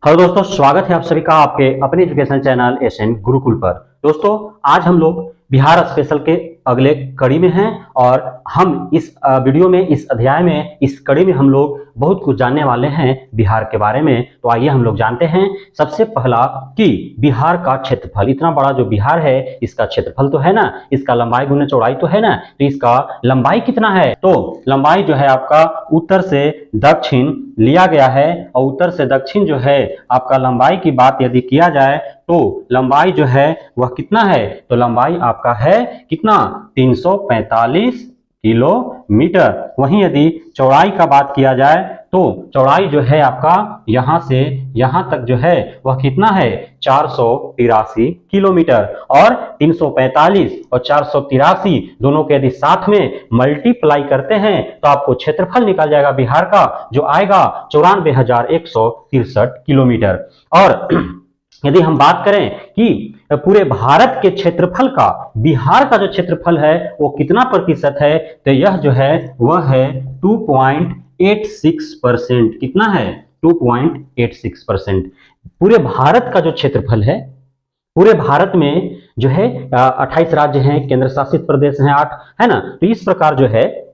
Hello दोस्तों, स्वागत है आप सभी का आपके अपने एजुकेशन चैनल एसएन गुरुकुल पर। दोस्तों, आज हम लोग बिहार स्पेशल के अगले कड़ी में हैं और हम इस वीडियो में, इस अध्याय में, इस कड़ी में हम लोग बहुत कुछ जानने वाले हैं बिहार के बारे में। तो आइए हम लोग जानते हैं सबसे पहला कि बिहार का क्षेत्रफल। इतना बड़ा जो बिहार है, इसका क्षेत्रफल तो है ना, इसका लंबाई गुना चौड़ाई तो है ना, तो इसका लंबाई कितना है? तो लंबाई जो है आपका उत्तर से दक्षिण लिया गया है और उत्तर से दक्षिण जो है आपका लंबाई की बात यदि किया जाए तो लंबाई जो है वह कितना है? तो लंबाई आपका है कितना? 345 किलोमीटर। वहीं यदि चौड़ाई का बात किया जाए तो चौड़ाई जो है आपका यहां से यहां तक जो है वह कितना है? 483 किलोमीटर। और 345 और 483 दोनों के यदि साथ में मल्टीप्लाई करते हैं तो आपको क्षेत्रफल निकल जाएगा बिहार का, जो आएगा 94,163 किलोमीटर। और यदि हम बात करें कि पूरे भारत के क्षेत्रफल का बिहार का जो क्षेत्रफल है वो कितना प्रतिशत है, तो यह जो है वह है 2.86%। कितना है? 2.86%। पूरे भारत का जो क्षेत्रफल है, पूरे भारत में जो है 28 राज्य हैं, केंद्र शासित प्रदेश हैं 8, है ना। तो इस प्रकार जो है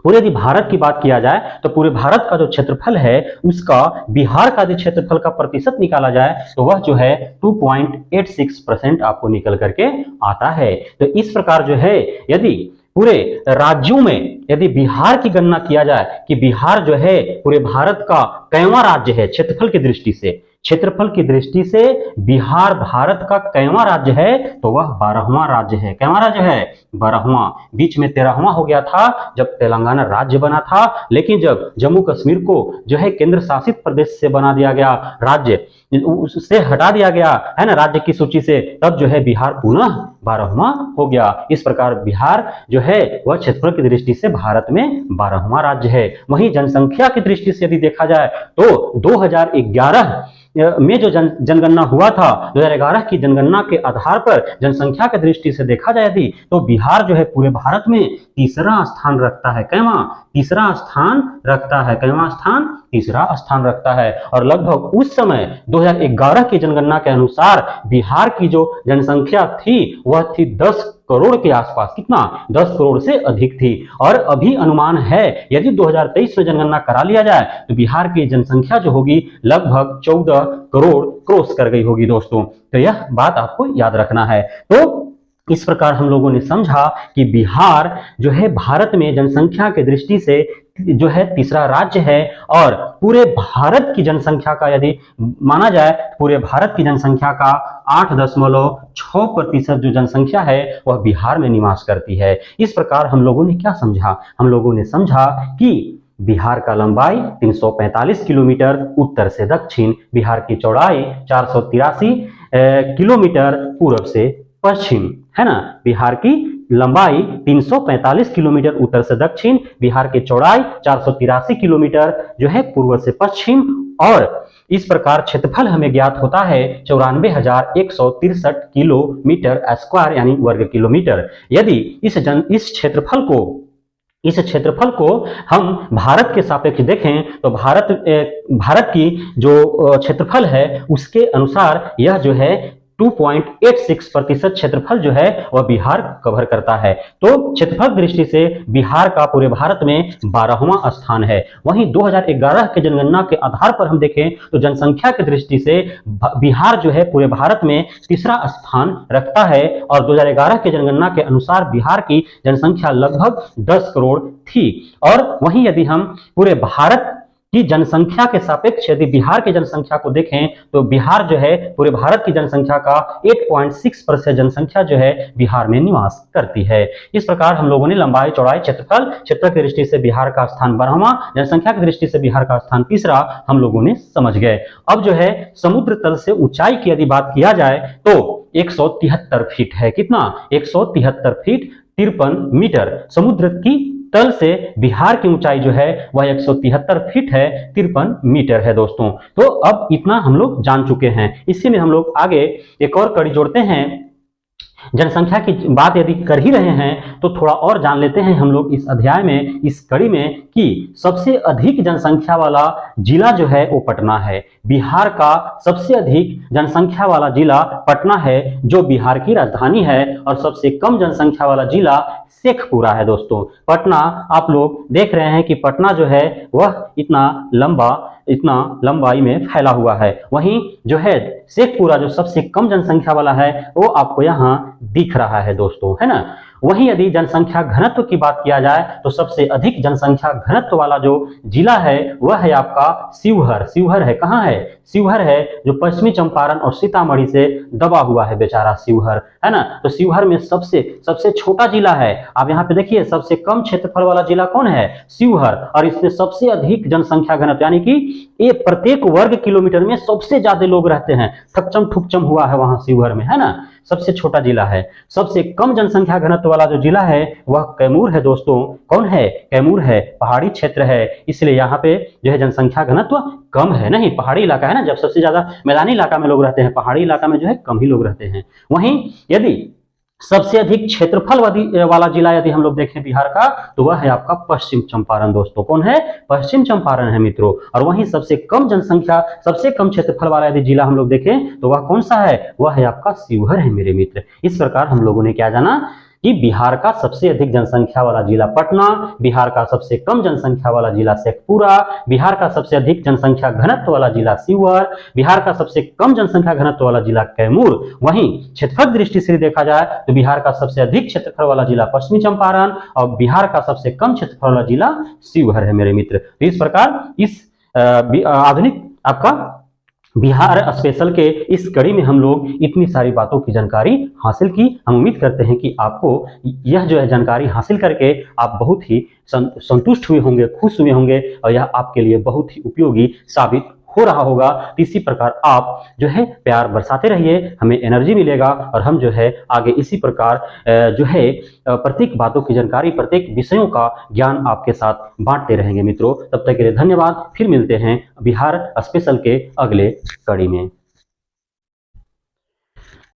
पूरे यदि भारत की बात किया जाए तो पूरे भारत का जो क्षेत्रफल है उसका बिहार का यदि क्षेत्रफल का प्रतिशत निकाला जाए तो वह जो है 2.86% आपको निकल करके आता है। तो इस प्रकार जो है यदि पूरे राज्यों में यदि बिहार की गणना किया जाए कि बिहार जो है पूरे भारत का कईवां राज्य है क्षेत्रफल की दृष्टि से, क्षेत्रफल की दृष्टि से बिहार भारत का कईवां राज्य है, तो वह 12वां राज्य है। कईवां राज्य है? 12वां। बीच में 13वां हो गया था जब तेलंगाना राज्य बना था, लेकिन जब जम्मू कश्मीर को जो है केंद्र शासित प्रदेश से बना दिया गया, राज्य उससे हटा दिया गया है ना राज्य की सूची से, तब जो है बिहार पुनः 12वां हो गया। इस प्रकार बिहार जो है वह क्षेत्रफल की दृष्टि से भारत में 12वां राज्य है। वहीं जनसंख्या की दृष्टि से यदि देखा जाए तो 2011 में जो जनगणना हुआ था, 2011 की जनगणना के आधार पर जनसंख्या की दृष्टि से देखा जाए यदि तो बिहार जो है पूरे भारत में तीसरा स्थान रखता है। कईवां? तीसरा स्थान रखता है। कईवां स्थान? तीसरा स्थान रखता है। और लगभग उस समय 2011 की जनगणना के अनुसार बिहार की जो जनसंख्या थी वह थी 10 करोड़ के आसपास। कितना? 10 करोड़ से अधिक थी। और अभी अनुमान है यदि 2023 में जनगणना करा लिया जाए तो बिहार की जनसंख्या जो होगी लगभग 14 करोड़ क्रॉस कर गई होगी दोस्तों। तो यह बात आपको याद रखना है। तो इस प्रकार हम लोगों ने समझा कि बिहार जो है भारत में जनसंख्या की दृष्टि से जो है तीसरा राज्य है। और पूरे भारत की जनसंख्या का यदि माना जाए, पूरे भारत की जनसंख्या का 8.6% जो जनसंख्या है वह बिहार में निवास करती है। इस प्रकार हम लोगों ने क्या समझा? हम लोगों ने समझा कि बिहार का लंबाई 345 किलोमीटर उत्तर से दक्षिण, बिहार की चौड़ाई 483 किलोमीटर पूर्व से पश्चिम, है ना। बिहार की लंबाई 345 किलोमीटर उत्तर से दक्षिण, बिहार की चौड़ाई 483 किलोमीटर जो है पूर्व से पश्चिम। और इस प्रकार क्षेत्रफल हमें ज्ञात होता है 94,163 किलोमीटर स्क्वायर यानी वर्ग किलोमीटर। यदि इस क्षेत्रफल को हम भारत के सापेक्ष देखें तो भारत की जो क्षेत्रफल है उसके अनुसार यह जो है 2.86% क्षेत्रफल जो है वह बिहार कवर करता है। तो क्षेत्रफल दृष्टि से बिहार का पूरे भारत में 12वां स्थान है। वहीं 2011 के जनगणना के आधार पर हम देखें तो जनसंख्या की दृष्टि से बिहार जो है पूरे भारत में तीसरा स्थान रखता है। और 2011 के जनगणना के अनुसार बिहार की जनसंख्या लगभग 10 करोड़ थी। और वहीं यदि हम पूरे भारत की जनसंख्या के सापेक्ष यदि बिहार की जनसंख्या को देखें तो बिहार जो है पूरे भारत की जनसंख्या का 8.6% जनसंख्या जो है बिहार में निवास करती है। इस प्रकार हम लोगों ने लंबाई, चौड़ाई, क्षेत्रफल की दृष्टि से बिहार का स्थान 12वां, जनसंख्या की दृष्टि से बिहार का स्थान तीसरा हम लोगों ने समझ गए। अब जो है समुद्र तल से ऊंचाई की यदि बात किया जाए तो 173 फीट है। कितना? 173 फीट 53 मीटर। समुद्र की तल से बिहार की ऊंचाई जो है वह 173 फीट है, 53 मीटर है दोस्तों। तो अब इतना हम लोग जान चुके हैं। इसी में हम लोग आगे एक और कड़ी जोड़ते हैं जनसंख्या की बात यदि कर ही रहे हैं तो थोड़ा और जान लेते हैं हम लोग इस अध्याय में, इस कड़ी में, कि सबसे अधिक जनसंख्या वाला जिला जो है वो पटना है। बिहार का सबसे अधिक जनसंख्या वाला जिला पटना है, जो बिहार की राजधानी है, और सबसे कम जनसंख्या वाला जिला शेखपुरा है। दोस्तों पटना, आप लोग देख रहे हैं कि पटना जो है वह इतना लंबाई में फैला हुआ है। वहीं जो है शेखपुरा जो सबसे कम जनसंख्या वाला है वो आपको यहाँ दिख रहा है दोस्तों, है ना। वहीं यदि जनसंख्या घनत्व की बात किया जाए तो सबसे अधिक जनसंख्या घनत्व वाला जो जिला है वह है आपका शिवहर। शिवहर है, कहाँ है? शिवहर है जो पश्चिमी चंपारण और सीतामढ़ी से दबा हुआ है बेचारा शिवहर, है ना। तो शिवहर में सबसे छोटा जिला है। आप यहाँ पे देखिए सबसे कम क्षेत्रफल वाला जिला कौन है? शिवहर। और इसमें सबसे अधिक जनसंख्या घनत्व, यानी कि ये प्रत्येक वर्ग किलोमीटर में सबसे ज्यादा लोग रहते हैं। थकचम ठुकचम हुआ है वहां शिवहर में, है ना। सबसे छोटा जिला है। सबसे कम जनसंख्या घनत्व वाला जो जिला है वह कैमूर है दोस्तों। कौन है? कैमूर है, पहाड़ी क्षेत्र है, इसलिए यहाँ पे जो है जनसंख्या घनत्व कम है। नहीं, पहाड़ी इलाका है ना, जब सबसे ज्यादा मैदानी इलाका में लोग रहते हैं, पहाड़ी इलाका में जो है कम ही लोग रहते हैं। वहीं यदि सबसे अधिक क्षेत्रफल वाला जिला यदि हम लोग देखें बिहार का तो वह है आपका पश्चिम चंपारण दोस्तों। कौन है? पश्चिम चंपारण है मित्रों। और वहीं सबसे कम जनसंख्या, सबसे कम क्षेत्रफल वाला यदि जिला हम लोग देखें तो वह कौन सा है? वह है आपका शिवहर है मेरे मित्र। इस प्रकार हम लोगों ने क्या जाना कि बिहार का सबसे अधिक जनसंख्या वाला जिला पटना, बिहार का सबसे कम जनसंख्या वाला जिला शेखपुरा, बिहार का सबसे अधिक जनसंख्या घनत्व वाला जिला शिवहर, बिहार का सबसे कम जनसंख्या घनत्व वाला जिला कैमूर। वहीं क्षेत्रफल दृष्टि से देखा जाए तो बिहार का सबसे अधिक क्षेत्रफल वाला जिला पश्चिमी चंपारण और बिहार का सबसे कम क्षेत्रफल वाला जिला शिवहर है मेरे मित्र। तो इस प्रकार इस आधुनिक आपका बिहार स्पेशल के इस कड़ी में हम लोग इतनी सारी बातों की जानकारी हासिल की। हम उम्मीद करते हैं कि आपको यह जो है जानकारी हासिल करके आप बहुत ही संतुष्ट हुए होंगे, खुश हुए होंगे, और यह आपके लिए बहुत ही उपयोगी साबित हो रहा होगा। तो इसी प्रकार आप जो है प्यार बरसाते रहिए, हमें एनर्जी मिलेगा और हम जो है आगे इसी प्रकार जो है प्रत्येक बातों की जानकारी, प्रत्येक विषयों का ज्ञान आपके साथ बांटते रहेंगे मित्रों। तब तक के लिए धन्यवाद। फिर मिलते हैं बिहार स्पेशल के अगले कड़ी में।